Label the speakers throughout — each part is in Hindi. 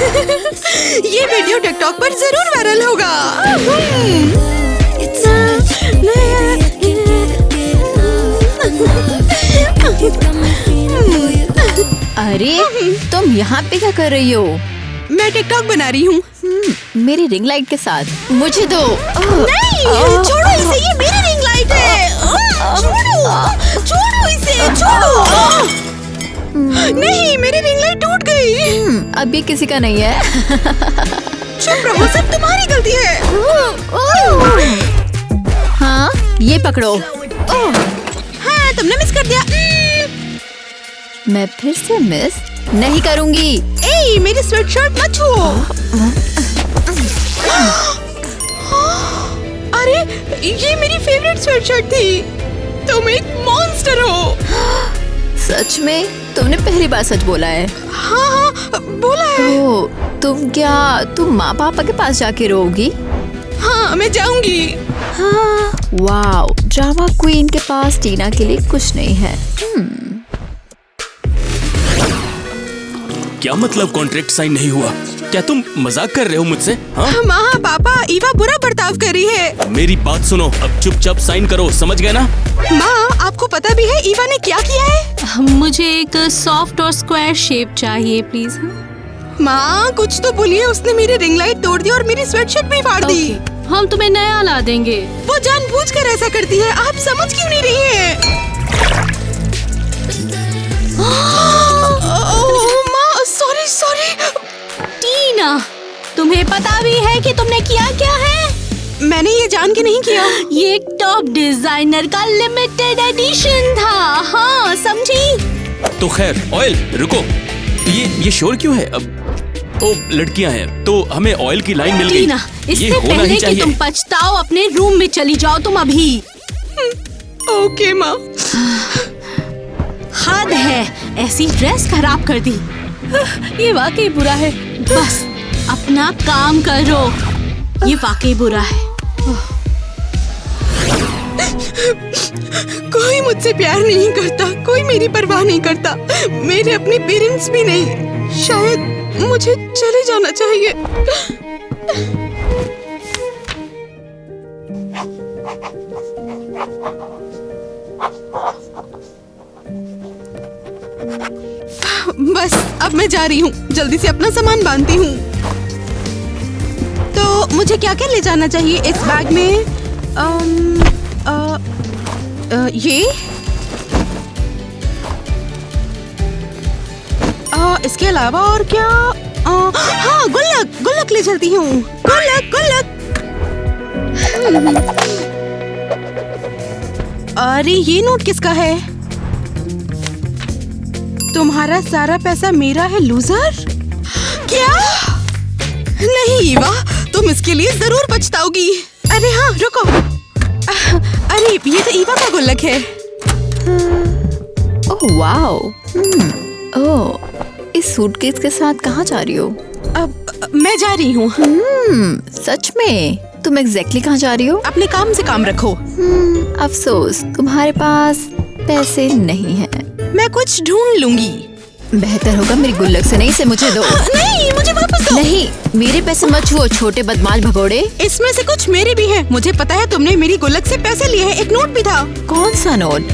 Speaker 1: ये वीडियो टिकटॉक पर जरूर वायरल होगा।
Speaker 2: अरे तुम यहाँ पे क्या कर रही हो?
Speaker 1: मैं टिकटॉक बना रही हूँ।
Speaker 2: मेरी रिंग लाइट के साथ। मुझे दो।
Speaker 1: नहीं, छोड़ो इसे, ये मेरी रिंग लाइट है। छोड़ो इसे, छोड़ो। नहीं, मेरी रिंग लाइट टूट गई।
Speaker 2: अब ये किसी का नहीं है।
Speaker 1: चुप रहो, सब तुम्हारी गलती है।
Speaker 2: हाँ, ये पकड़ो।
Speaker 1: हाँ, तुमने मिस कर दिया।
Speaker 2: मैं फिर से मिस नहीं करूंगी।
Speaker 1: ए, मेरी स्वेटशर्ट मत छुओ। अरे, ये मेरी फेवरेट स्वेटशर्ट थी। तुम एक मॉन्स्टर हो।
Speaker 2: सच में? तुमने पहली बार सच बोला है।
Speaker 1: हाँ, बोला है।
Speaker 2: तो तुम माँ पापा के पास जाके रोगी?
Speaker 1: हाँ, मैं जाऊंगी।
Speaker 2: हाँ, वाओ, ड्रामा क्वीन के पास टीना के लिए कुछ नहीं है।
Speaker 3: क्या मतलब कॉन्ट्रैक्ट साइन नहीं हुआ? क्या तुम मजाक कर रहे हो मुझसे? हाँ?
Speaker 1: माँ पापा, ईवा बुरा बर्ताव कर रही है।
Speaker 3: मेरी बात सुनो, अब चुपचाप साइन करो, समझ गए ना?
Speaker 1: माँ, आपको पता भी है ईवा ने क्या किया है?
Speaker 4: मुझे एक सॉफ्ट और स्क्वायर शेप चाहिए प्लीज।
Speaker 1: माँ, कुछ तो बोलिए। उसने मेरी रिंग लाइट तोड़ दी और मेरी स्वेटशर्ट भी फाड़ दी।
Speaker 4: हम तुम्हें नया ला देंगे।
Speaker 1: वो जानबूझकर ऐसा करती है। आप समझ क्यों नहीं रही हैं? सॉरी।
Speaker 4: टीना, तुम्हें पता भी है कि तुमने किया क्या है?
Speaker 1: मैंने ये जान के नहीं किया।
Speaker 4: ये एक टॉप डिजाइनर का लिमिटेड एडिशन था। हाँ, समझी?
Speaker 3: तो खैर, ऑयल रुको। ये शोर क्यों है? अब ओ लड़कियां हैं, तो हमें ऑयल की लाइन मिल गई।
Speaker 4: टीना, इससे पहले कि तुम पछताओ, अपने रूम में चली जाओ तुम अभी।
Speaker 1: ओके माँ।
Speaker 4: हद है, ऐसी ड्रेस खराब कर दी। ये वाकई बुरा है। बस अपना काम करो। ये वाकई बुरा है।
Speaker 1: कोई मुझसे प्यार नहीं करता, कोई मेरी परवाह नहीं करता, मेरे अपने पेरेंट्स भी नहीं। शायद मुझे चले जाना चाहिए। बस अब मैं जा रही हूँ। जल्दी से अपना सामान बांधती हूँ। तो मुझे क्या क्या ले जाना चाहिए इस बैग में? ये इसके अलावा और क्या? हाँ, गुल्लक ले चलती हूँ। गुल्लक। अरे, ये नोट किसका है? तुम्हारा सारा पैसा मेरा है, लूजर। क्या? नहीं ईवा, तुम इसके लिए जरूर पछताओगी। अरे हाँ, रुको। अरे, ये तो ईवा का गुल्लक है।
Speaker 2: Oh wow. इस सूटकेस के साथ कहाँ जा रही हो?
Speaker 1: अब मैं जा रही हूँ।
Speaker 2: सच में? तुम एग्जैक्टली कहाँ जा रही हो?
Speaker 1: अपने काम से काम रखो।
Speaker 2: अफसोस, तुम्हारे पास पैसे नहीं हैं।
Speaker 1: मैं कुछ ढूंढ लूंगी।
Speaker 2: बेहतर होगा मेरी गुल्लक से नहीं से मुझे दो।
Speaker 1: नहीं, मुझे वापस दो।
Speaker 2: नहीं, मेरे पैसे मत छुओ, छोटे बदमाश भगोड़े।
Speaker 1: इसमें से कुछ मेरे भी हैं। मुझे पता है तुमने मेरी गुल्लक से पैसे लिए हैं। एक नोट भी था।
Speaker 2: कौन सा नोट?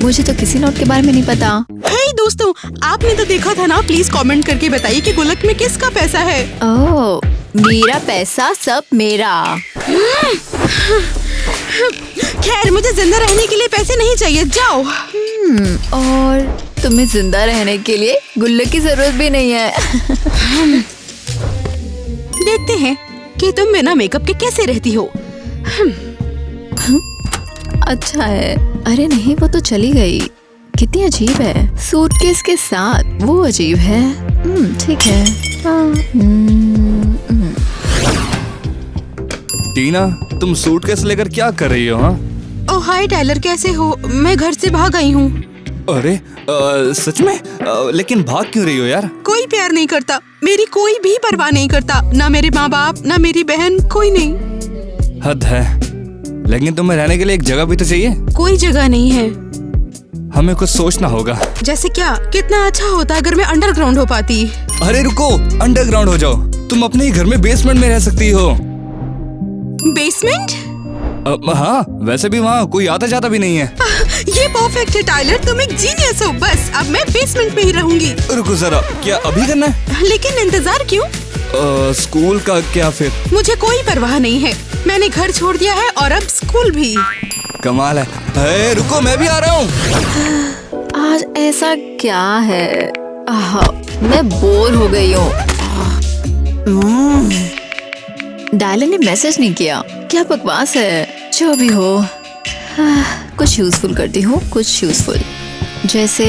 Speaker 2: मुझे तो किसी नोट के बारे में नहीं पता।
Speaker 1: हे दोस्तों, आपने तो देखा था ना? प्लीज कमेंट करके बताइए कि गुल्लक में किसका पैसा है।
Speaker 2: ओह, मेरा पैसा सब मेरा।
Speaker 1: खैर, मुझे जिंदा रहने के लिए पैसे नहीं चाहिए। जाओ।
Speaker 2: और तुम्हें जिंदा रहने के लिए गुल्लक की जरूरत भी नहीं है।
Speaker 1: देखते हैं कि तुम बिना मेकअप के कैसे रहती हो।
Speaker 2: अच्छा है। अरे नहीं, वो तो चली गई। कितनी अजीब है। सूटकेस के साथ वो अजीब है। ठीक है।
Speaker 5: टीना, तुम सूटकेस लेकर क्या कर रही हो? हाँ?
Speaker 1: ओह हाय टाइलर, कैसे हो? मैं घर से भाग आई हूँ।
Speaker 5: अरे सच में? लेकिन भाग क्यों रही हो यार?
Speaker 1: कोई प्यार नहीं करता, मेरी कोई भी परवाह नहीं करता। ना मेरे माँ बाप, ना मेरी बहन, कोई नहीं।
Speaker 5: हद है। लेकिन तुम्हें रहने के लिए एक जगह भी तो चाहिए।
Speaker 1: कोई जगह नहीं है।
Speaker 5: हमें कुछ सोचना होगा।
Speaker 1: जैसे क्या? कितना अच्छा होता अगर मैं अंडरग्राउंड हो पाती।
Speaker 5: अरे रुको, अंडरग्राउंड हो जाओ। तुम अपने ही घर में बेसमेंट में रह सकती हो।
Speaker 1: बेसमेंट?
Speaker 5: हाँ, वैसे भी वहाँ कोई आता जाता भी नहीं है।
Speaker 1: ये परफेक्ट है टाइलर, तुम एक जीनियस हो। बस अब मैं बेसमेंट में ही रहूंगी।
Speaker 5: रुको जरा, क्या अभी करना है?
Speaker 1: लेकिन इंतजार क्यों?
Speaker 5: स्कूल का क्या फिर?
Speaker 1: मुझे कोई परवाह नहीं है। मैंने घर छोड़ दिया है और अब स्कूल भी।
Speaker 5: कमाल है। रुको, मैं भी आ रहा हूँ।
Speaker 2: आज ऐसा क्या है? मैं बोर हो गई हूँ। डायलन ने मैसेज नहीं किया। क्या बकवास है। जो भी हो, कुछ यूजफुल करती हूँ, कुछ यूजफुल। जैसे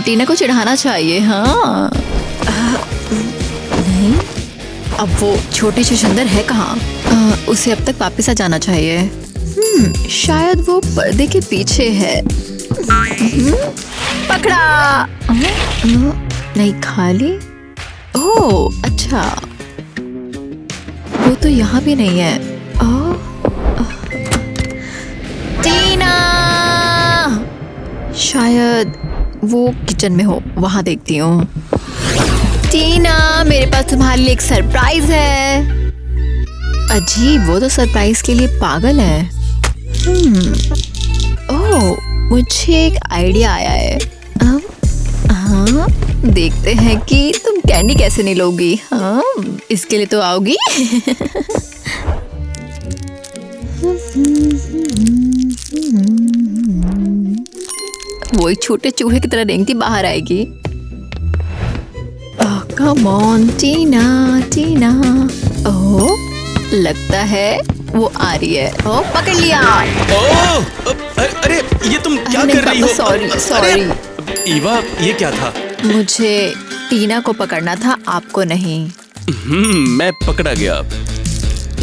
Speaker 2: टीना को चिढ़ाना चाहिए। हाँ, नहीं, अब वो छोटी चुचंदर है कहाँ? उसे अब तक वापस आ जाना चाहिए। शायद वो पर्दे के पीछे है। पकड़ा। नहीं, खाली। ओह अच्छा, वो तो यहाँ भी नहीं है। टीना, शायद वो किचन में हो, वहाँ देखती हूँ। टीना, मेरे पास तुम्हारे लिए एक सरप्राइज है। अजीब, वो तो सरप्राइज के लिए पागल है। ओह, मुझे एक आइडिया आया है। हाँ, देखते हैं कि तुम कैंडी कैसे नहीं लोगी। हाँ, इसके लिए तो आओगी। वो एक छोटे चूहे की तरह रेंगती बाहर आएगी। कम ऑन टीना, टीना। ओह, लगता है वो आ रही है। ओह, पकड़ लिया।
Speaker 3: अरे ये तुम क्या कर रही हो?
Speaker 2: Sorry sorry.
Speaker 3: ईवा, ये क्या था?
Speaker 2: मुझे टीना को पकड़ना था, आपको नहीं।
Speaker 3: मैं पकड़ा गया।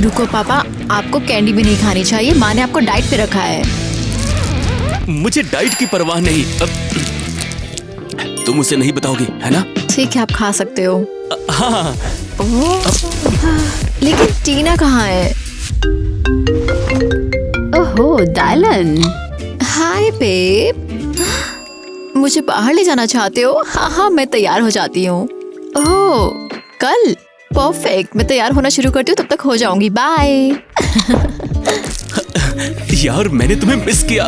Speaker 2: रुको पापा, आपको कैंडी भी नहीं खानी चाहिए। माँ ने आपको डाइट पे रखा है।
Speaker 3: मुझे डाइट की परवाह नहीं। तुम उसे नहीं बताओगी, है ना?
Speaker 2: ठीक है, आप खा सकते हो।
Speaker 3: हाँ।
Speaker 2: लेकिन टीना कहाँ है? ओहो, डायलन। हाय बेब, मुझे बाहर ले जाना चाहते हो? हाँ, मैं तैयार हो जाती हूँ। ओह, कल? परफेक्ट, मैं तैयार होना शुरू करती हूँ, तब तक हो जाऊंगी। बाय।
Speaker 3: यार, मैंने तुम्हें मिस किया।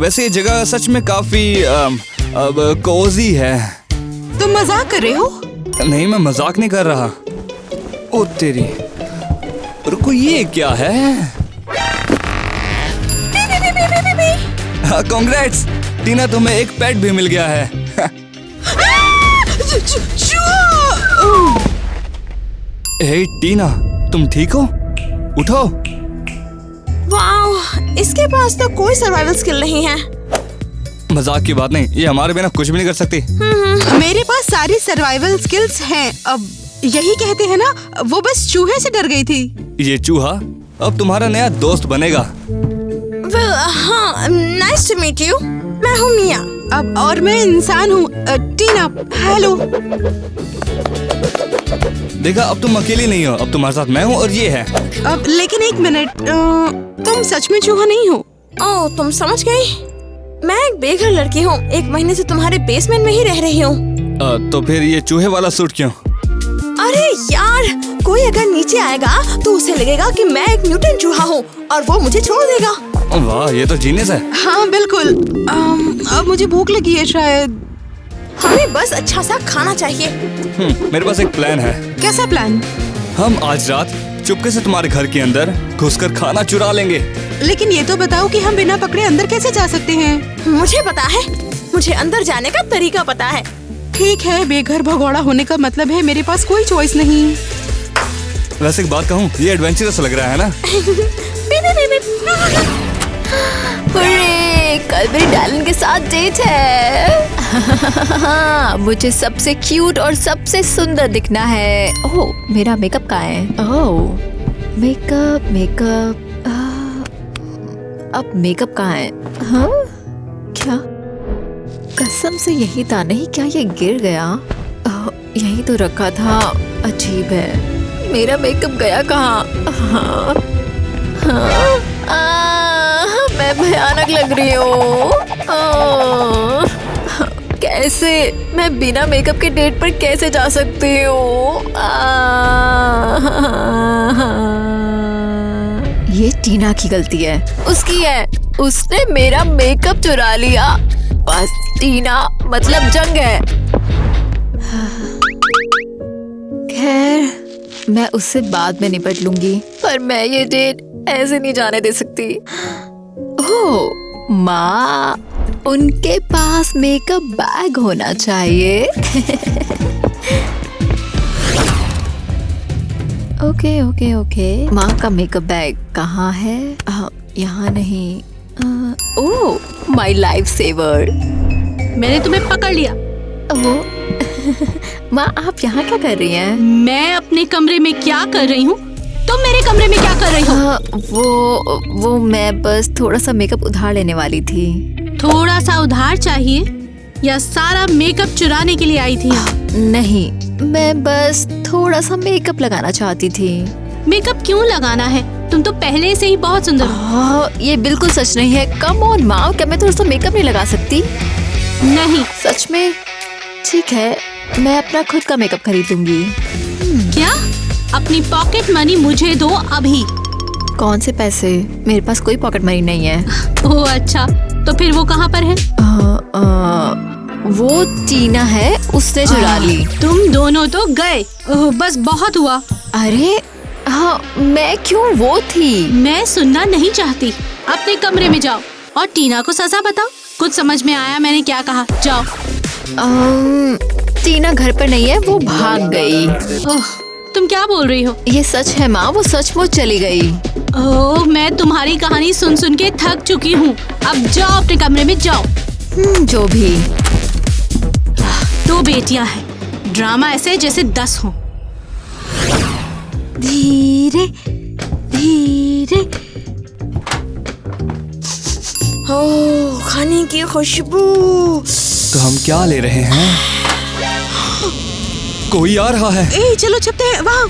Speaker 5: वैसे ये जगह सच में काफी कोजी है।
Speaker 1: तुम मजाक कर रहे हो?
Speaker 5: नहीं, मैं मजाक नहीं कर रहा। ओ तेरी, रुको, ये क्या है? कांग्रेट्स टीना, तुम्हें एक पेट भी मिल गया है। हे टीना, तुम ठीक हो? उठो।
Speaker 6: वाह, इसके पास तो कोई सर्वाइवल स्किल नहीं है।
Speaker 5: मजाक की बात नहीं, ये हमारे बिना कुछ भी नहीं कर सकती।
Speaker 1: मेरे पास सारी सर्वाइवल स्किल्स हैं। अब यही कहते हैं ना, वो बस चूहे से डर गई थी।
Speaker 5: ये चूहा अब तुम्हारा नया दोस्त बनेगा।
Speaker 6: हाँ, नाइस टू मीट यू। मैं हूँ मिया।
Speaker 1: अब और मैं इंसान हूँ। टीना, हेलो।
Speaker 5: देखा, अब तुम अकेली नहीं हो, अब तुम्हारे साथ मैं हूँ और ये है।
Speaker 1: अब लेकिन एक मिनट, तुम सच में चूहा नहीं हो?
Speaker 6: ओह, तुम समझ गई? मैं एक बेघर लड़की हूँ, 1 महीने से तुम्हारे बेसमेंट में ही रह रही हूँ।
Speaker 5: तो फिर ये चूहे वाला सूट क्यों?
Speaker 6: अरे यार, कोई अगर नीचे आएगा तो उसे लगेगा कि मैं एक म्यूटेंट चूहा हूँ और वो मुझे छोड़ देगा।
Speaker 5: वाह, ये तो जीनियस है।
Speaker 1: हाँ बिल्कुल। अब मुझे भूख लगी है शायद।
Speaker 6: हमें बस अच्छा सा खाना चाहिए।
Speaker 5: मेरे पास एक प्लान है।
Speaker 1: कैसा प्लान?
Speaker 5: हम आज रात चुपके से तुम्हारे घर के अंदर घुसकर खाना चुरा लेंगे।
Speaker 1: लेकिन ये तो बताओ कि हम बिना पकड़े अंदर कैसे जा सकते हैं?
Speaker 6: मुझे पता है, मुझे अंदर जाने का तरीका पता है।
Speaker 1: ठीक है, बेघर भगौड़ा होने का मतलब है मेरे पास कोई चॉइस नहीं।
Speaker 5: वैसे एक बात कहूँ, ये एडवेंचरस लग रहा है ना?
Speaker 2: अरे, कल मेरी डायलन के साथ डेट है। मुझे सबसे क्यूट और सबसे सुंदर दिखना है। ओह, मेरा मेकअप कहाँ है? ओह, मेकअप। अब मेकअप कहाँ है? हाँ, क्या? कसम से यही था। नहीं, क्या ये गिर गया? यही तो रखा था। अजीब है, मेरा मेकअप गया कहाँ? हाँ, मैं भयानक लग रही हूँ। कैसे मैं बिना मेकअप के डेट पर कैसे जा सकती हूँ? ये टीना की गलती है, उसकी है। उसने मेरा मेकअप चुरा लिया। बस टीना मतलब जंग है। खैर मैं उससे बाद में निपट लूंगी, पर मैं ये डेट ऐसे नहीं जाने दे सकती। ओह माँ, उनके पास मेकअप बैग होना चाहिए। ओके। माँ का मेकअप बैग कहाँ है? यहाँ नहीं। Oh my life saver.
Speaker 4: मैंने तुम्हें पकड़ लिया।
Speaker 2: माँ आप यहाँ क्या कर रही हैं?
Speaker 4: मैं अपने कमरे में क्या कर रही हूँ? तुम मेरे कमरे में क्या कर रही हो?
Speaker 2: वो मैं बस थोड़ा सा मेकअप उधार लेने वाली थी।
Speaker 4: थोड़ा सा उधार चाहिए या सारा मेकअप चुराने के लिए आई थी यहाँ?
Speaker 2: नहीं, मैं बस थोड़ा सा मेकअप लगाना चाहती थी।
Speaker 4: मेकअप क्यों लगाना है? तुम तो पहले से ही बहुत सुंदर हो।
Speaker 2: ये बिल्कुल सच नहीं है। कम ऑन माँ, क्या मैं थोड़ा सा मेकअप नहीं लगा सकती?
Speaker 4: नहीं।
Speaker 2: सच में? ठीक है, मैं अपना खुद का मेकअप खरीद लूंगी।
Speaker 4: क्या? अपनी पॉकेट मनी मुझे दो अभी।
Speaker 2: कौन से पैसे? मेरे पास कोई पॉकेट मनी नहीं है।
Speaker 4: ओह अच्छा, तो फिर वो कहाँ पर है?
Speaker 2: वो टीना है, उसने चुरा ली।
Speaker 4: तुम दोनों तो गए। बस बहुत हुआ।
Speaker 2: अरे हाँ, मैं क्यों? वो थी।
Speaker 4: मैं सुनना नहीं चाहती। अपने कमरे में जाओ और टीना को सजा बताओ। कुछ समझ में आया मैंने क्या कहा? जाओ।
Speaker 2: टीना घर पर नहीं है, वो भाग गई।
Speaker 4: ओह, तुम क्या बोल रही हो?
Speaker 2: ये सच है माँ, वो सचमुच चली गई।
Speaker 4: ओह, मैं तुम्हारी कहानी सुन सुन के थक चुकी हूँ। अब जाओ अपने कमरे में जाओ।
Speaker 2: जो भी।
Speaker 4: 2 बेटियां हैं, ड्रामा ऐसे जैसे 10 हो।
Speaker 6: धीरे धीरे। ओह, खाने की खुशबू।
Speaker 5: तो हम क्या ले रहे हैं? कोई आ रहा है।
Speaker 1: ए चलो चलते हैं वहाँ।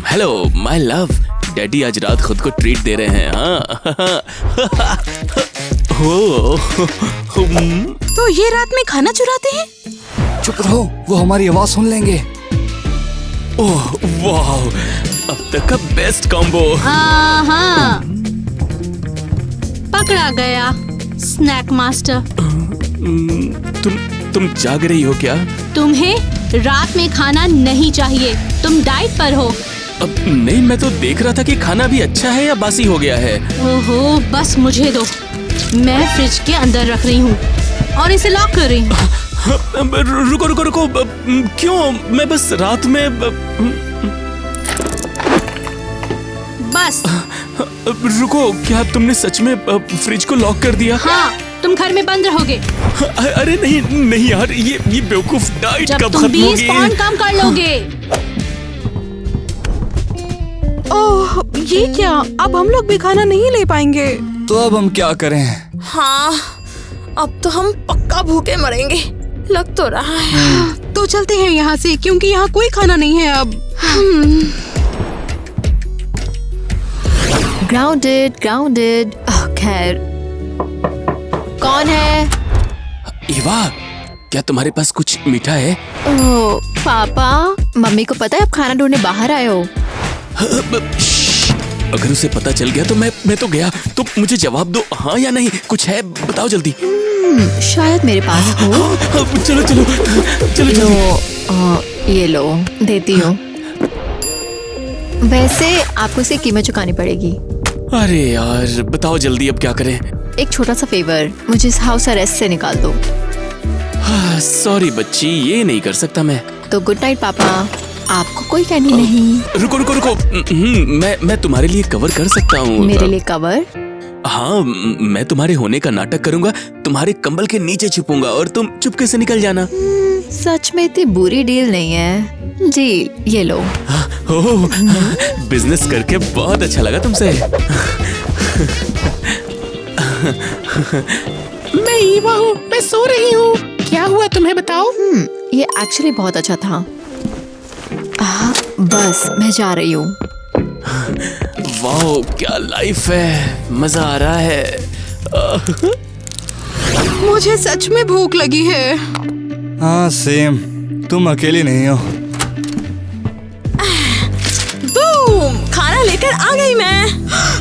Speaker 3: Hello my love. डैडी आज रात खुद को ट्रीट दे रहे हैं।
Speaker 1: तो ये रात में खाना चुराते हैं?
Speaker 5: चुप रहो, वो हमारी आवाज सुन लेंगे।
Speaker 3: ओह वाह, अब तक का बेस्ट कॉम्बो।
Speaker 4: हाँ, पकड़ा गया स्नैक मास्टर।
Speaker 3: तुम जाग रही हो क्या?
Speaker 4: तुम्हें रात में खाना नहीं चाहिए, तुम डाइट पर हो।
Speaker 3: अब नहीं, मैं तो देख रहा था कि खाना भी अच्छा है या बासी हो गया है।
Speaker 4: ओहो, बस मुझे दो। मैं फ्रिज के अंदर रख रही हूँ और इसे लॉक कर रही हूँ।
Speaker 3: रुको। क्यों? मैं बस रात में
Speaker 4: बस।
Speaker 3: रुको, क्या तुमने सच में फ्रिज को लॉक कर दिया?
Speaker 4: हाँ, तुम घर में बंद रहोगे।
Speaker 3: अरे नहीं यार, ये बेवकूफ डाइट
Speaker 4: जब
Speaker 3: कब
Speaker 4: तुम
Speaker 3: खत्म
Speaker 4: 20
Speaker 3: होगी?
Speaker 4: पाउंड कम कर लोगे।
Speaker 1: ओह ये क्या? अब हम लोग भी खाना नहीं ले पाएंगे।
Speaker 5: तो अब हम क्या करें?
Speaker 6: हाँ, अब तो हम पक्का भूखे मरेंगे, लग तो रहा है।
Speaker 1: तो चलते हैं यहाँ से, क्योंकि यहाँ कोई खाना नहीं है अब।
Speaker 2: ग्राउंडेड। खैर, कौन है?
Speaker 3: इवा, क्या तुम्हारे पास कुछ मीठा है?
Speaker 2: ओह पापा, मम्मी को पता है आप खाना ढूंढने बाहर आए हो?
Speaker 3: अगर उसे पता चल गया तो मैं तो गया। तो मुझे जवाब दो, हाँ या नहीं। कुछ है, बताओ जल्दी।
Speaker 2: शायद मेरे पास हो।
Speaker 3: चलो।
Speaker 2: ये लो, देती हूँ। वैसे आपको इसे कीमत चुकानी पड़ेगी।
Speaker 3: अरे यार, बताओ जल्दी, अब क्या करें?
Speaker 2: एक छोटा सा फेवर, मुझे इस हाउस अरेस्ट से निकाल दो।
Speaker 3: सॉरी बच्ची, ये नहीं कर सकता मैं।
Speaker 2: तो गुड नाइट पापा, आपको कोई कहनी नहीं।
Speaker 3: रुको। मैं तुम्हारे लिए कवर कर सकता हूँ।
Speaker 2: मेरे लिए कवर?
Speaker 3: हाँ, मैं तुम्हारे होने का नाटक करूंगा, तुम्हारे कंबल के नीचे छुपूंगा और तुम चुपके से निकल जाना।
Speaker 2: सच में इतनी बुरी डील नहीं है जी। ये लो।
Speaker 3: ओह, बिजनेस करके बहुत अच्छा लगा तुमसे।
Speaker 7: मैं ईवा हूँ, मैं सो रही हूँ। क्या हुआ तुम्हें बताओ?
Speaker 2: ये एक्चुअली बहुत अच्छा था। बस मैं जा रही हूँ।
Speaker 3: वाह क्या लाइफ है, मजा आ रहा है।
Speaker 1: मुझे सच में भूख लगी है।
Speaker 5: हाँ सेम, तुम अकेली नहीं हो।
Speaker 6: बूम, खाना लेकर आ गई मैं।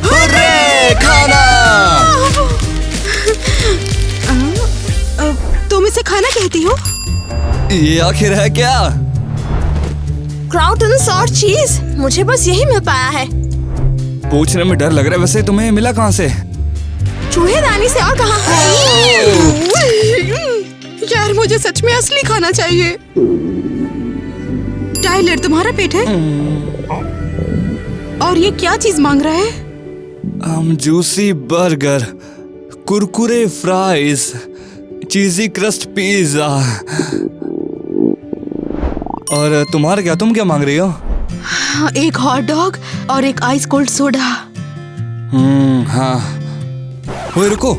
Speaker 5: हुर्रे, खाना!
Speaker 1: तुम इसे खाना कहती हो?
Speaker 5: ये आखिर है क्या?
Speaker 6: क्राउटन्स और चीज, मुझे बस यही मिल पाया है।
Speaker 5: पूछने में डर लग रहा है, वैसे तुम्हें मिला कहाँ से?
Speaker 6: चूहेदानी से और कहाँ?
Speaker 1: यार मुझे सच में असली खाना चाहिए। टाइलर तुम्हारा पेट है? और ये क्या चीज मांग रहा है?
Speaker 5: हम जूसी बर्गर, कुरकुरे फ्राइज, चीजी क्रस्ट पिज्जा। और तुम्हारा क्या, तुम क्या मांग रही हो?
Speaker 1: एक हॉट डॉग और एक आइस कोल्ड सोडा।
Speaker 5: हाँ। ओए रुको,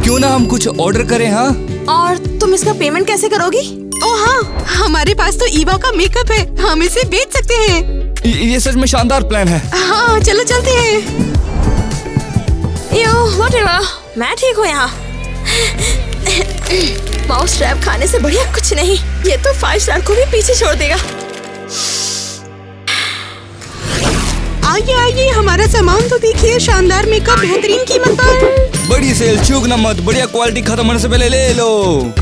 Speaker 5: क्यों ना हम कुछ ऑर्डर करें? हाँ।
Speaker 6: और तुम इसका पेमेंट कैसे करोगी?
Speaker 1: ओ हाँ, हमारे पास तो ईवा का मेकअप है, हम इसे बेच सकते हैं।
Speaker 5: ये सच में शानदार प्लान है।
Speaker 1: हाँ चलो चलते हैं।
Speaker 6: व्हाटएवर, मैं ठीक हूँ यहाँ। माउस ट्रैप खाने से बढ़िया कुछ नहीं। ये तो 5 स्टार को भी पीछे छोड़ देगा।
Speaker 1: आइए आइए, हमारा सामान तो देखिए, शानदार मेकअप बेहतरीन कीमत पर।
Speaker 5: बड़ी सेल, चूकना मत, बढ़िया क्वालिटी खत्म होने से पहले ले लो।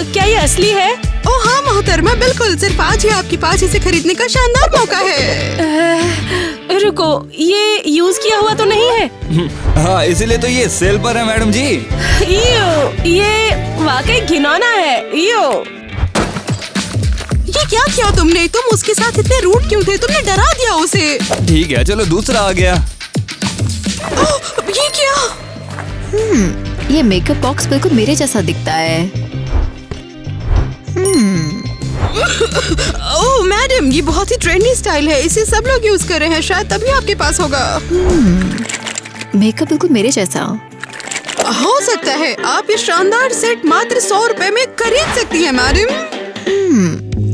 Speaker 4: क्या ये असली है?
Speaker 1: ओ हाँ मोहतरमा, बिल्कुल, सिर्फ आज ही आपके पास इसे खरीदने का शानदार मौका है।
Speaker 4: रुको, ये यूज किया हुआ तो नहीं है?
Speaker 5: हाँ, इसीलिए तो ये सेल पर है मैडम जी।
Speaker 4: ये वाकई घिनौना है।
Speaker 1: ये क्या किया तुमने? तुम उसके साथ इतने रूड क्यों थे? तुमने डरा दिया उसे।
Speaker 5: ठीक है, चलो दूसरा आ गया।
Speaker 1: ये क्या?
Speaker 2: ये मेकअप बॉक्स बिल्कुल मेरे जैसा दिखता है।
Speaker 1: ओह मैडम, ये बहुत ही ट्रेंडी स्टाइल है, इसे सब लोग यूज कर रहे हैं, शायद तभी आपके पास होगा।
Speaker 2: मेकअप बिल्कुल मेरे जैसा।
Speaker 1: हो सकता है। आप ये शानदार सेट मात्र 100 रुपए में खरीद सकती हैं मैडम।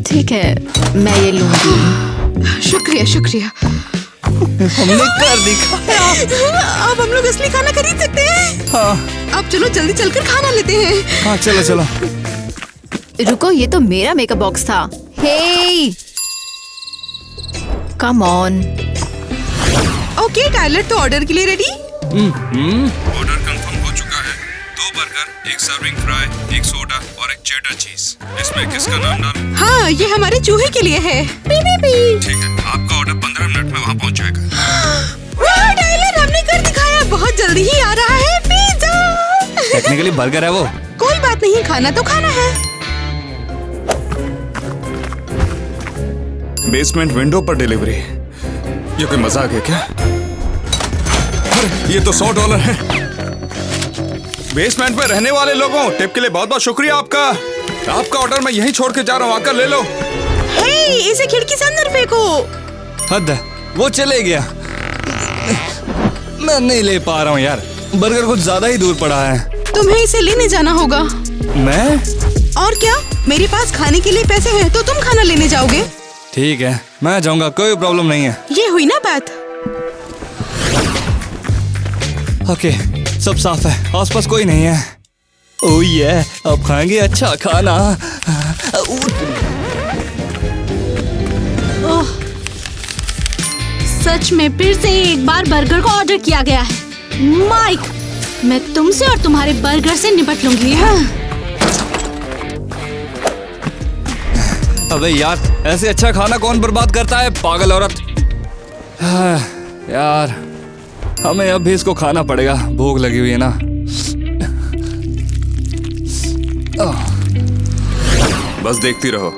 Speaker 2: ठीक है, मैं ये लूंगी।
Speaker 1: शुक्रिया शुक्रिया।
Speaker 5: हमने कर दिखाया।
Speaker 1: अब हम लोग असली खाना खरीद सकते हैं।
Speaker 5: हाँ।
Speaker 1: अब चलो जल्दी चलकर खाना लेते हैं।
Speaker 5: हाँ चलो चलो।
Speaker 2: रुको, ये तो मेरा मेकअप बॉक्स था। हे, कम ऑन।
Speaker 1: ओके टाइलर, तो ऑर्डर के लिए रेडी?
Speaker 8: ऑर्डर कंफर्म हो चुका है। 2 बर्गर, 1 सर्विंग फ्राई, 1 सोडा और 1 चेडर चीज। इसमें किसका नाम डालूं?
Speaker 1: हाँ, ये हमारे चूहे के लिए है।
Speaker 8: ठीक है, आपका ऑर्डर 15 मिनट में वहाँ पहुँच जाएगा।
Speaker 1: वाह टाइलर, हमने कर दिखाया, बहुत जल्दी ही आ रहा है पिज्जा।
Speaker 5: टेक्निकली बर्गर है वो।
Speaker 1: कोई बात नहीं, खाना तो खाना है।
Speaker 8: बेसमेंट विंडो पर डिलीवरी। ये कोई मजाक है क्या? अरे ये तो $100 है। बेसमेंट में रहने वाले लोगों, टिप के लिए बहुत बहुत शुक्रिया आपका। आपका ऑर्डर मैं यहीं छोड़ के जा रहा हूँ, आकर ले लो।
Speaker 1: हे, इसे खिड़की से अंदर फेंको।
Speaker 5: हद है, वो चले गया। मैं नहीं ले पा रहा हूँ यार, बर्गर कुछ ज्यादा ही दूर पड़ा है।
Speaker 1: तुम्हें इसे लेने जाना होगा।
Speaker 5: मैं?
Speaker 1: और क्या, मेरे पास खाने के लिए पैसे हैं, तो तुम खाना लेने जाओगे।
Speaker 5: ठीक है, मैं जाऊंगा, कोई प्रॉब्लम नहीं है।
Speaker 1: ये हुई ना बात।
Speaker 5: ओके, सब साफ है, आसपास कोई नहीं है। ओह ये, अब खाएंगे अच्छा खाना।
Speaker 4: ओह, सच में फिर से एक बार बर्गर को ऑर्डर किया गया है। माइक, मैं तुमसे और तुम्हारे बर्गर से निपट लूंगी। हाँ।
Speaker 5: अबे यार, ऐसे अच्छा खाना कौन बर्बाद करता है, पागल औरत। हाँ, यार हमें अब भी इसको खाना पड़ेगा, भूख लगी हुई है ना।
Speaker 8: बस देखती रहो,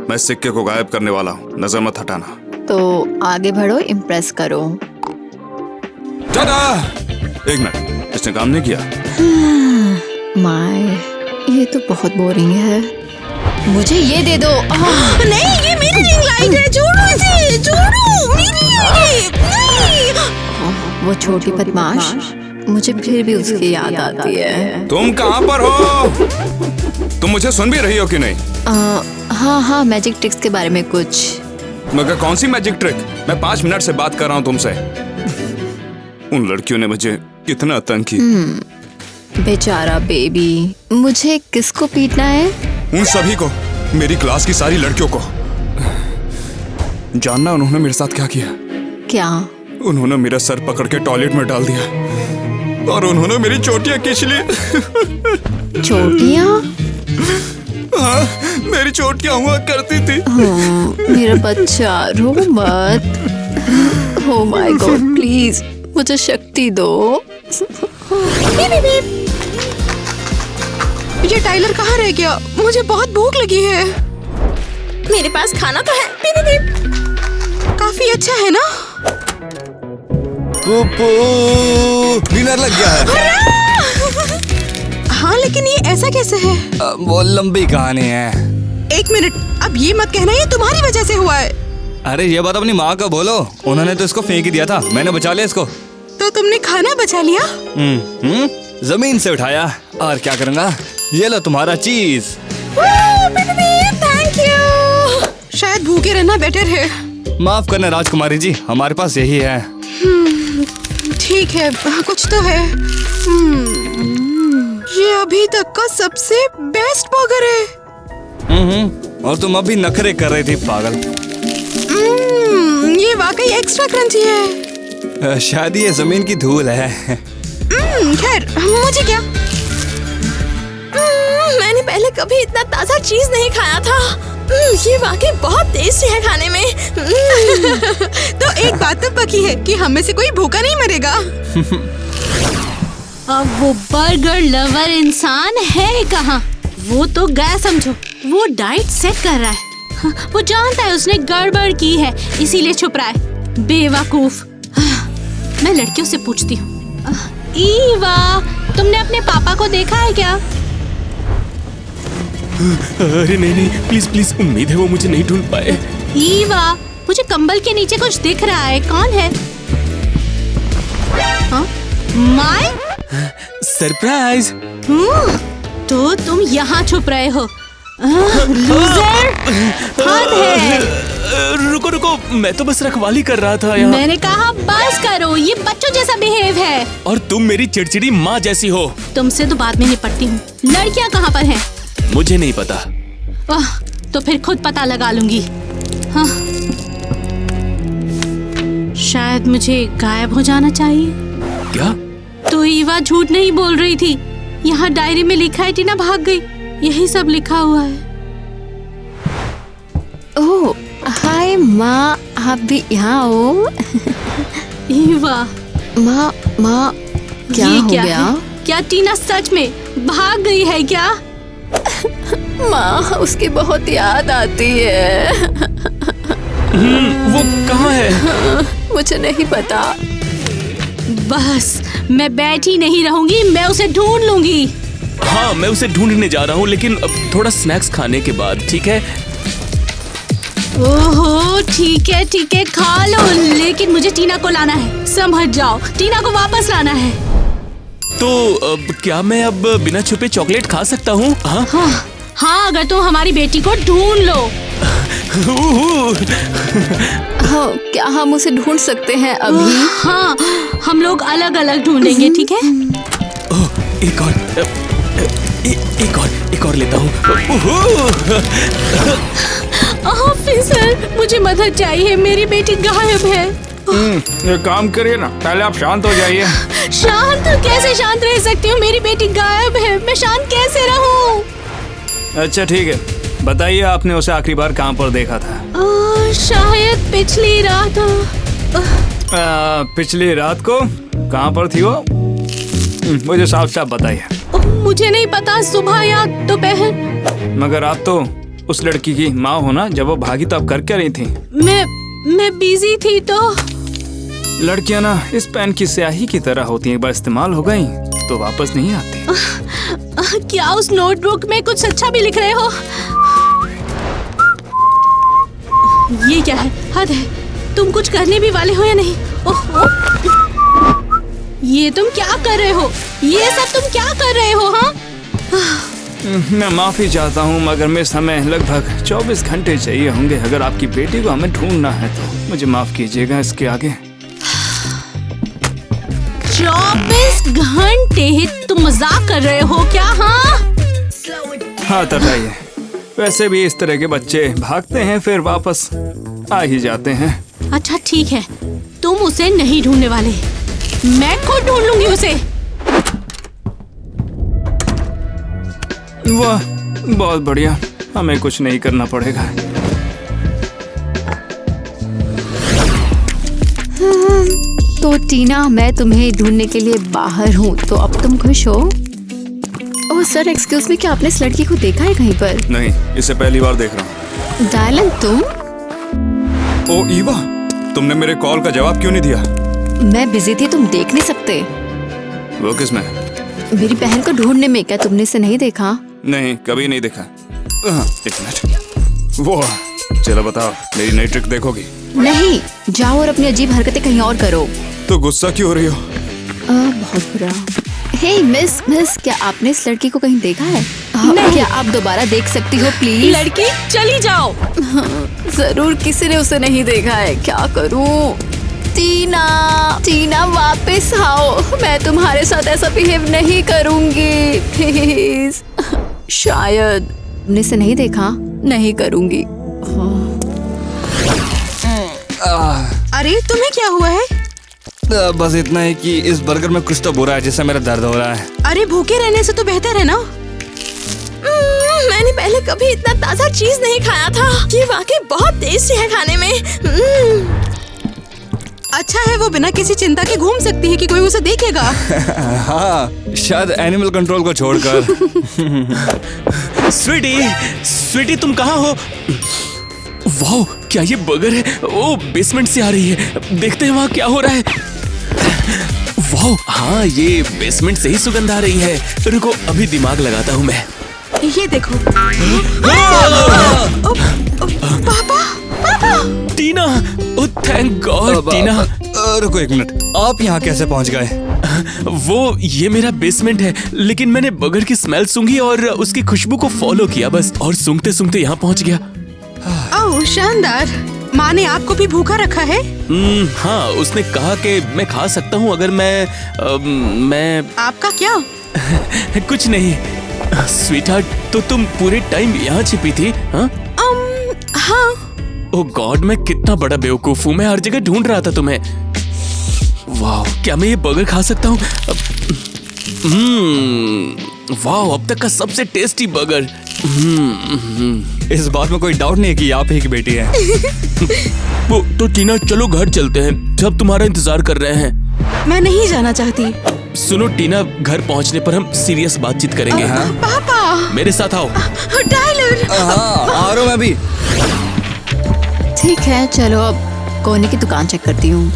Speaker 8: मैं सिक्के को गायब करने वाला हूँ, नजर मत हटाना।
Speaker 2: तो आगे बढ़ो, इम्प्रेस करो।
Speaker 8: टाटा! 1 मिनट, इसने काम नहीं किया।
Speaker 2: माय, ये तो बहुत बोरिंग है। मुझे ये दे दो।
Speaker 1: नहीं, ये मेरी रिंग लाइट है, छोड़ो इसे, छोड़ो, मेरी है ये। नहीं।
Speaker 2: वो छोटी बदमाश मुझे फिर भी उसकी याद आती है।
Speaker 8: तुम कहाँ पर हो? तुम मुझे सुन भी रही हो कि नहीं?
Speaker 2: हाँ, मैजिक ट्रिक्स के बारे में कुछ।
Speaker 8: मगर कौन सी मैजिक ट्रिक? मैं 5 मिनट से बात कर रहा हूँ तुमसे। उन लड़कियों ने मुझे कितना तंग किया।
Speaker 2: बेचारा बेबी। मुझे किसको पीटना है?
Speaker 8: उन सभी को, मेरी क्लास की सारी लड़कियों को। जानना उन्होंने मेरे साथ क्या किया?
Speaker 2: क्या?
Speaker 8: उन्होंने मेरा सर पकड़ के टॉयलेट में डाल दिया और उन्होंने मेरी चोटियां खींच ली।
Speaker 2: चोटियां?
Speaker 8: हाँ, मेरी चोटियां हुआ करती थी।
Speaker 2: मेरा बच्चा, रो मत। ओह माय गॉड, प्लीज मुझे शक्ति दो।
Speaker 1: ये टाइलर कहाँ रह गया? मुझे बहुत भूख लगी है।
Speaker 6: मेरे पास खाना तो है। Beep beep.
Speaker 1: काफी अच्छा है ना?
Speaker 5: डिनर लग गया है।
Speaker 1: हाँ, लेकिन ये ऐसा कैसे है?
Speaker 5: वो लंबी कहानी है।
Speaker 1: 1 मिनट, अब ये मत कहना ये तुम्हारी वजह से हुआ है।
Speaker 5: अरे ये बात अपनी माँ को बोलो, उन्होंने तो इसको फेंक ही दिया था, मैंने बचा लिया इसको।
Speaker 1: तो तुमने खाना बचा लिया?
Speaker 5: जमीन से उठाया और क्या करूँगा। ये लो तुम्हारा चीज।
Speaker 1: Thank you. शायद भूखे रहना बेटर है।
Speaker 5: माफ करना राजकुमारी जी, हमारे पास यही है।
Speaker 1: ठीक है, कुछ तो है। ये अभी तक का सबसे बेस्ट बर्गर है।
Speaker 5: और तुम अभी नखरे कर रही थी पागल।
Speaker 1: ये वाकई एक्स्ट्रा क्रंची है।
Speaker 5: शायद ये जमीन की धूल है।
Speaker 1: खैर, मुझे क्या?
Speaker 6: मैंने पहले कभी इतना ताजा चीज नहीं खाया था। ये वाकई बहुत टेस्टी है खाने में।
Speaker 1: तो एक बात तो पक्की है कि हम में से कोई भूखा नहीं मरेगा।
Speaker 4: अब वो बर्गर लवर इंसान है कहाँ? वो तो गया समझो। वो डाइट सेट कर रहा है। वो जानता है उसने गड़बड़ की है, इसीलिए छुप रहा है। बेवकूफ। मैं लड़कियों से पूछती हूँ। ईवा, तुमने अपने पापा को देखा है क्या?
Speaker 3: अरे नहीं, प्लीज प्लीज, उम्मीद है वो मुझे नहीं ढूंढ पाए।
Speaker 4: ईवा, मुझे कंबल के नीचे कुछ दिख रहा है। कौन है? हाँ? माय?
Speaker 3: सरप्राइज।
Speaker 4: तो तुम यहाँ छुप रहे हो? लूजर। हद है।
Speaker 3: रुको, मैं तो बस रखवाली कर रहा था यहाँ।
Speaker 4: मैंने कहा बस करो, ये बच्चों जैसा बिहेव है।
Speaker 3: और तुम मेरी चिड़चिड़ी माँ जैसी हो।
Speaker 4: तुमसे तो बाद में निपटती हूँ। लड़कियाँ कहाँ पर हैं?
Speaker 3: मुझे नहीं पता।
Speaker 4: तो फिर खुद पता लगा लूंगी। हाँ। शायद मुझे गायब हो जाना चाहिए।
Speaker 3: क्या?
Speaker 4: तो ईवा झूठ नहीं बोल रही थी। यहाँ डायरी में लिखा है टीना भाग गई, यही सब लिखा हुआ है।
Speaker 2: ओह हाय माँ, आप भी यहाँ हो?
Speaker 4: ईवा,
Speaker 2: माँ क्या
Speaker 4: ये
Speaker 2: हो
Speaker 4: क्या
Speaker 2: गया?
Speaker 4: है? क्या टीना सच में भाग गई है क्या?
Speaker 2: माँ, उसकी बहुत याद आती है।
Speaker 3: वो कहाँ है?
Speaker 2: मुझे नहीं पता।
Speaker 4: बस मैं बैठी नहीं रहूंगी, मैं उसे ढूंढ लूंगी।
Speaker 3: हाँ, मैं उसे ढूंढने जा रहा हूँ, लेकिन अब थोड़ा स्नैक्स खाने के बाद, ठीक है?
Speaker 4: ओहो, ठीक है, खा लो, लेकिन मुझे टीना को लाना है। समझ जाओ, टीना को वापस लाना है।
Speaker 3: तो क्या मैं अब बिना छुपे चॉकलेट खा सकता हूँ?
Speaker 4: हाँ, अगर तुम हमारी बेटी को ढूंढ लो।
Speaker 2: हाँ, क्या हम उसे ढूंढ सकते हैं अभी?
Speaker 4: हाँ, हम लोग अलग अलग ढूंढेंगे, ठीक है?
Speaker 3: एक और लेता हूँ।
Speaker 4: ऑफिसर, मुझे मदद चाहिए, मेरी बेटी गायब है।
Speaker 8: ये काम करिए ना, पहले आप शांत हो जाइए।
Speaker 4: शांत? कैसे शांत रह सकती हूँ? मेरी बेटी गायब है, मैं शांत कैसे रहूँ?
Speaker 8: अच्छा ठीक है, बताइए आपने उसे आखिरी बार कहाँ पर देखा था?
Speaker 4: शायद पिछली रात।
Speaker 8: पिछली रात को? कहाँ पर थी वो? मुझे साफ साफ बताइए।
Speaker 4: मुझे नहीं पता, सुबह या दोपहर।
Speaker 8: मगर आप तो उस लड़की की माँ हो ना, जब वो भागी तो आप कर क्या रही थी?
Speaker 4: मैं बिजी थी। तो
Speaker 8: लड़कियां ना इस पेन की स्याही की तरह होती हैं, एक बार इस्तेमाल हो गई तो वापस नहीं आती।
Speaker 4: क्या उस नोटबुक में कुछ अच्छा भी लिख रहे हो? ये क्या है? हद है, तुम कुछ करने भी वाले हो या नहीं? ओहो, ये तुम क्या कर रहे हो? ये सब तुम क्या कर रहे हो? हाँ,
Speaker 8: मैं माफी चाहता हूँ मगर मिस हमें लगभग 24 घंटे चाहिए होंगे। अगर आपकी बेटी को हमें ढूंढना है तो मुझे माफ कीजिएगा इसके आगे।
Speaker 4: 24 घंटे? तुम मजाक कर रहे हो क्या?
Speaker 8: हाँ तटाइए। वैसे भी इस तरह के बच्चे भागते हैं फिर वापस आ ही जाते हैं।
Speaker 4: अच्छा ठीक है, तुम उसे नहीं ढूंढने वाले, मैं खुद ढूंढ लूंगी उसे।
Speaker 8: वाह, बहुत बढ़िया, हमें कुछ नहीं करना पड़ेगा।
Speaker 2: तो टीना, मैं तुम्हें ढूंढने के लिए बाहर हूँ, तो अब तुम खुश हो? ओह सर, एक्सक्यूज मी, क्या आपने इस लड़की को देखा है कहीं पर?
Speaker 8: नहीं, इसे पहली बार देख रहा हूँ।
Speaker 2: डायलन, तुम?
Speaker 8: ओ ईवा, तुमने मेरे कॉल का जवाब क्यों नहीं दिया?
Speaker 2: मैं बिजी थी, तुम देख नहीं सकते।
Speaker 8: वो किसमें?
Speaker 2: मेरी बहन को ढूंढने में। क्या तुमने इसे नहीं देखा?
Speaker 8: नहीं, कभी नहीं देखा। एक मिनट। वो चलो बताओ, मेरी नई ट्रिक देखोगी?
Speaker 2: नहीं, जाओ और अपनी अजीब हरकतें कहीं और करो।
Speaker 8: तो गुस्सा क्यों हो रही हो?
Speaker 2: बहुत बुरा। हे मिस, क्या आपने इस लड़की को कहीं देखा है? क्या आप दोबारा देख सकती हो प्लीज?
Speaker 6: लड़की चली जाओ।
Speaker 2: जरूर किसी ने उसे नहीं देखा है। क्या करूं? टीना वापस आओ, मैं तुम्हारे साथ ऐसा बिहेव नहीं करूंगी प्लीज। शायद तुमने इसे नहीं देखा। नहीं करूंगी।
Speaker 1: अरे तुम्हें क्या हुआ है?
Speaker 5: बस इतना है कि इस बर्गर में कुछ तो बुरा है जिससे मेरा दर्द हो रहा है।
Speaker 1: अरे भूखे रहने से तो बेहतर है ना।
Speaker 6: मैंने पहले कभी इतना ताजा चीज नहीं खाया था। ये वाकई बहुत टेस्टी है खाने में।
Speaker 1: अच्छा है वो बिना किसी चिंता के घूम सकती है कि कोई उसे देखेगा।
Speaker 5: हाँ, शायद एनिमल कंट्रोल को छोड़कर।
Speaker 3: स्वीटी तुम कहाँ हो? वाह, क्या ये बर्गर है? ओ, बेसमेंट से आ रही है। देखते हैं वहाँ क्या हो रहा है। वाह, हाँ, ये बेसमेंट से ही सुगंध आ रही है। रुको, अभी दिमाग लगाता हूँ मैं।
Speaker 1: ये देखो। पापा,
Speaker 3: टीना, ओ थैंक गॉड। टीना,
Speaker 5: रुको एक मिनट, आप यहाँ कैसे पहुँच गए?
Speaker 3: वो ये मेरा बेसमेंट है, लेकिन मैंने बर्गर की स्मेल सूंघी और उसकी खुशबू को फॉलो किया बस, और सूंघते सूंघते यहाँ पहुँच गया।
Speaker 1: ओह शानदार। माँ ने आपको भी भूखा रखा है?
Speaker 3: हाँ, उसने कहा कि मैं खा सकता हूँ अगर मैं
Speaker 1: आपका क्या?
Speaker 3: कुछ नहीं। स्वीटहार्ट, तो तुम पूरे टाइम यहाँ छिपी थी? हाँ। ओह गॉड, मैं कितना बड़ा बेवकूफ हूँ। मैं हर जगह ढूंढ रहा था तुम्हें। वाह, क्या मैं ये बर्गर खा सकता हूँ? वाह, अब तक का सबसे टेस्टी बर्गर।
Speaker 5: इस बात में कोई डाउट नहीं है कि आप ही की बेटी है।
Speaker 3: तो टीना, चलो घर चलते हैं, सब तुम्हारा इंतजार कर रहे हैं।
Speaker 1: मैं नहीं जाना चाहती।
Speaker 3: सुनो टीना, घर पहुंचने पर हम सीरियस बातचीत करेंगे।
Speaker 1: पापा,
Speaker 3: मेरे साथ आओ।
Speaker 1: टाइलर।
Speaker 5: हाँ, आ रहा हूँ मैं भी।
Speaker 2: ठीक है, चलो अब कोने की दुकान चेक करती हूँ।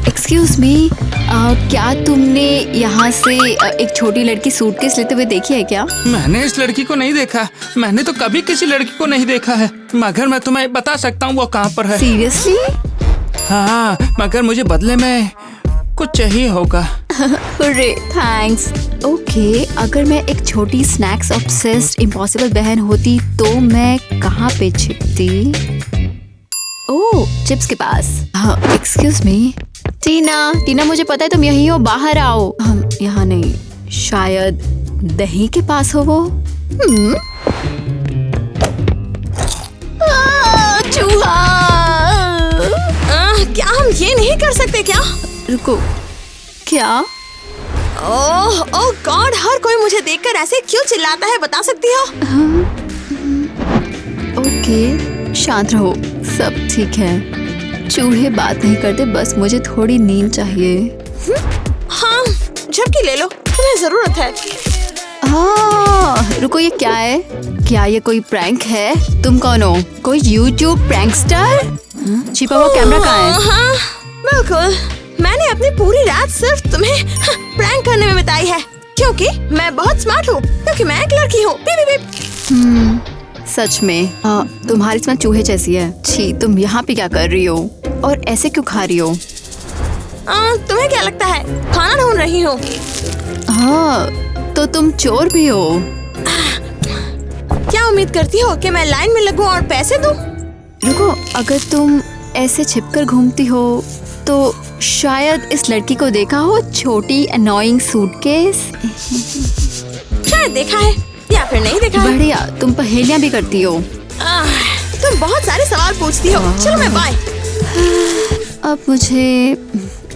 Speaker 2: एक्सक्यूज मी, क्या तुमने यहाँ से एक छोटी लड़की सूटकेस लेते हुए देखी है क्या?
Speaker 7: मैंने इस लड़की को नहीं देखा। मैंने तो कभी किसी लड़की को नहीं देखा है, मगर मैं तुम्हें बता सकता हूँ वो कहाँ पर है।
Speaker 2: सीरियसली?
Speaker 7: हाँ, मगर मुझे बदले में कुछ चाहिए होगा।
Speaker 2: अरे थैंक्स। ओके, अगर मैं एक छोटी स्नैक्स ऑब्सेस्ड इम्पॉसिबल बहन होती तो मैं कहाँ पे छिपती? ओह, चिप्स के पास। हाँ, एक्सक्यूज मी। टीना, मुझे पता है तुम यहीं हो, बाहर आओ। हम यहाँ नहीं, शायद दही के पास हो वो। चूहा।
Speaker 6: क्या हम ये नहीं कर सकते क्या?
Speaker 2: रुको, क्या?
Speaker 6: ओह गॉड, हर कोई मुझे देखकर ऐसे क्यों चिल्लाता है, बता सकती हो?
Speaker 2: ओके, शांत रहो, सब ठीक है। चूहे बात नहीं करते, बस मुझे थोड़ी नींद चाहिए।
Speaker 6: हाँ, झपकी ले लो, तुम्हें जरूरत है।
Speaker 2: हाँ, रुको, ये क्या है? क्या ये कोई प्रैंक है? तुम कौन हो? कोई YouTube प्रैंकस्टर? छिपा हुआ कैमरा कहाँ है?
Speaker 6: हाँ, बिल्कुल। मैंने अपनी पूरी रात सिर्फ तुम्हें प्रैंक करने में बिताई है, क्योंकि मैं बहुत स्मार्ट हूँ, क्योंकि मैं एक लड़की हूँ।
Speaker 2: सच में तुम्हारी स्मेल चूहे जैसी है। छी, तुम यहाँ पे क्या कर रही हो और ऐसे क्यों खा रही हो?
Speaker 6: तुम्हें क्या लगता है खाना ढूंढ रही रही हूँ।
Speaker 2: हाँ, तो तुम चोर भी हो?
Speaker 6: क्या उम्मीद करती हो कि मैं लाइन में लगूं और पैसे दूं?
Speaker 2: रुको, अगर तुम ऐसे छिपकर घूमती हो तो शायद इस लड़की को देखा हो, छोटी अनोइंग सूटकेस।
Speaker 6: शायद देखा है या फिर नहीं देखा है।
Speaker 2: बढ़िया, तुम पहेलियां भी करती हो।
Speaker 6: तुम बहुत सारे सवाल पूछती हो। चलो मैं बाय।
Speaker 2: अब मुझे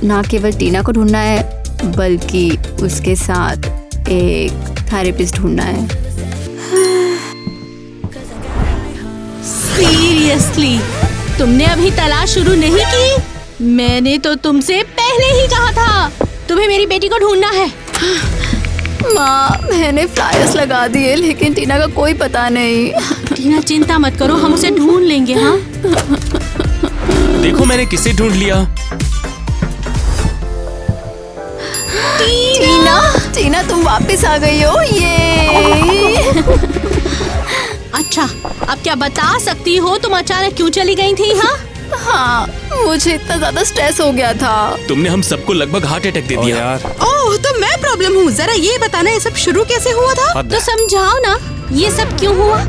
Speaker 2: ना केवल टीना को ढूंढना है बल्कि उसके साथ एक थेरेपिस्ट ढूंढना है।
Speaker 4: सीरियसली, तुमने अभी तलाश शुरू नहीं की? मैंने तो तुमसे पहले ही कहा था, तुम्हें मेरी बेटी को ढूंढना है।
Speaker 2: माँ, मैंने फ्लायर्स लगा दिए लेकिन टीना का कोई पता नहीं।
Speaker 4: टीना चिंता मत करो, हम उसे ढूंढ लेंगे। हाँ,
Speaker 3: देखो मैंने किसे ढूंढ लिया।
Speaker 2: टीना तुम वापस आ गई हो। ये
Speaker 4: अच्छा, अब क्या बता सकती हो तुम अचानक क्यों चली गई थी?
Speaker 2: हाँ, मुझे इतना ज्यादा स्ट्रेस हो गया था।
Speaker 3: तुमने हम सबको लगभग हार्ट अटैक दे
Speaker 5: ओ
Speaker 3: दिया।
Speaker 5: यार,
Speaker 1: ओह, तो मैं प्रॉब्लम हूँ। जरा ये बताना, ये सब शुरू कैसे हुआ था?
Speaker 5: हद
Speaker 4: तो
Speaker 5: है।
Speaker 4: समझाओ ना, ये सब क्यों हुआ?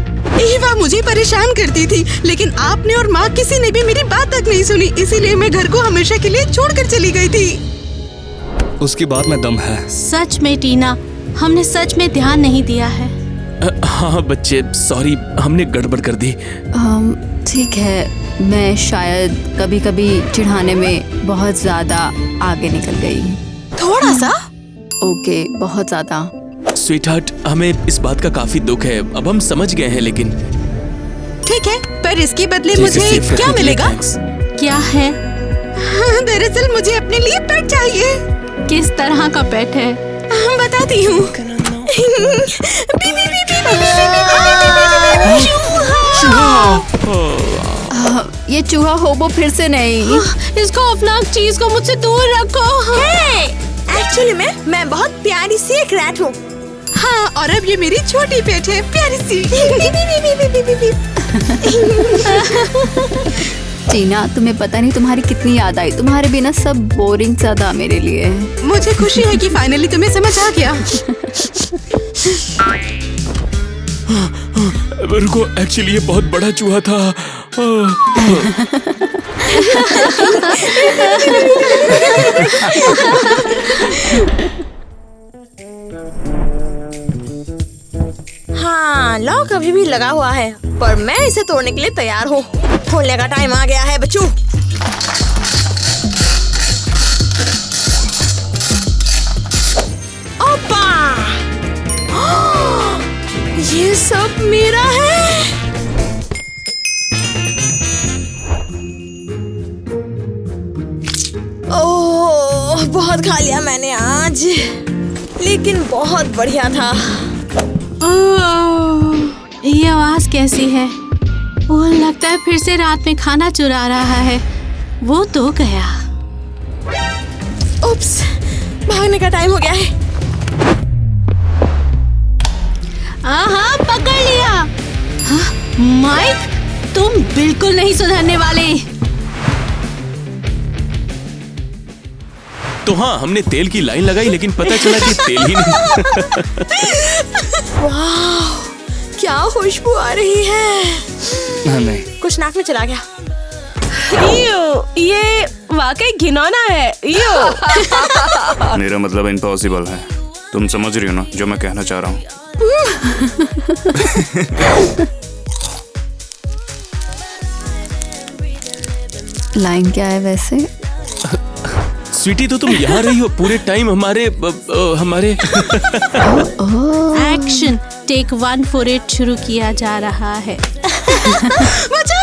Speaker 1: ईवा मुझे परेशान करती थी, लेकिन आपने और माँ किसी ने भी मेरी बात तक नहीं सुनी, इसीलिए मैं घर को हमेशा के लिए छोड़कर चली गई थी।
Speaker 5: उसकी बात में दम है।
Speaker 4: सच में टीना, हमने सच में ध्यान नहीं दिया है।
Speaker 3: हाँ बच्चे, सॉरी, हमने गड़बड़ कर दी।
Speaker 2: ठीक है, मैं शायद कभी कभी चिढ़ाने में बहुत ज्यादा आगे निकल गई।
Speaker 1: थोड़ा सा?
Speaker 2: ओके, बहुत ज्यादा।
Speaker 3: स्वीटहार्ट, हमें इस बात का काफी दुख है। अब हम समझ गए हैं, लेकिन
Speaker 1: ठीक है, पर इसके बदले
Speaker 3: चीजें
Speaker 1: मुझे
Speaker 3: सेफ
Speaker 1: क्या
Speaker 3: रखने के लिए
Speaker 1: मिलेगा?
Speaker 3: thanks।
Speaker 4: क्या है?
Speaker 1: दरअसल मुझे अपने लिए पेट चाहिए।
Speaker 4: किस तरह का पेट है?
Speaker 1: बताती हूँ।
Speaker 2: ये चूहा होबो फिर से नहीं।
Speaker 4: इस खौफनाक चीज को मुझसे दूर रखो।
Speaker 6: एक्चुअली मैं बहुत प्यारी सी एक रैट हूँ।
Speaker 1: हाँ, और अब ये मेरी छोटी पेट है, प्यारी सी।
Speaker 2: टीना, तुम्हें पता नहीं तुम्हारी कितनी याद आई। तुम्हारे बिना सब बोरिंग सा था मेरे लिए।
Speaker 1: मुझे खुशी है कि फाइनली तुम्हें समझ आ गया।
Speaker 3: रुको, एक्चुअली ये बहुत बड़ा चूहा था।
Speaker 6: हाँ, लॉक अभी भी लगा हुआ है, पर मैं इसे तोड़ने के लिए तैयार हूँ। खोलने का टाइम आ गया है बच्चों। ओपा! ये सब मेरा है। ओह, बहुत खा लिया मैंने आज, लेकिन बहुत बढ़िया था।
Speaker 4: ओह, ये आवाज कैसी है? वो लगता है फिर से रात में खाना चुरा रहा है। वो तो गया।
Speaker 6: उप्स, भागने का टाइम हो गया है।
Speaker 4: हाँ, पकड़ लिया। हाँ, माइक, तुम बिल्कुल नहीं सुधरने वाले।
Speaker 3: तो हाँ, हमने तेल की लाइन लगाई, लेकिन पता चला कि तेल ही नहीं।
Speaker 6: वाह, क्या खुशबू आ रही है।
Speaker 5: नहीं,
Speaker 6: कुछ नाक में चला गया।
Speaker 1: ये वाकई घिनौना है।
Speaker 8: मेरा मतलब इम्पॉसिबल है। तुम समझ रही हो ना जो मैं कहना चाह रहा हूँ?
Speaker 2: लाइन क्या है वैसे?
Speaker 3: स्वीटी, तो तुम यहाँ रही हो पूरे टाइम हमारे हमारे
Speaker 4: एक्शन टेक 1 फॉर इट शुरू किया जा रहा है।
Speaker 1: बचाओ!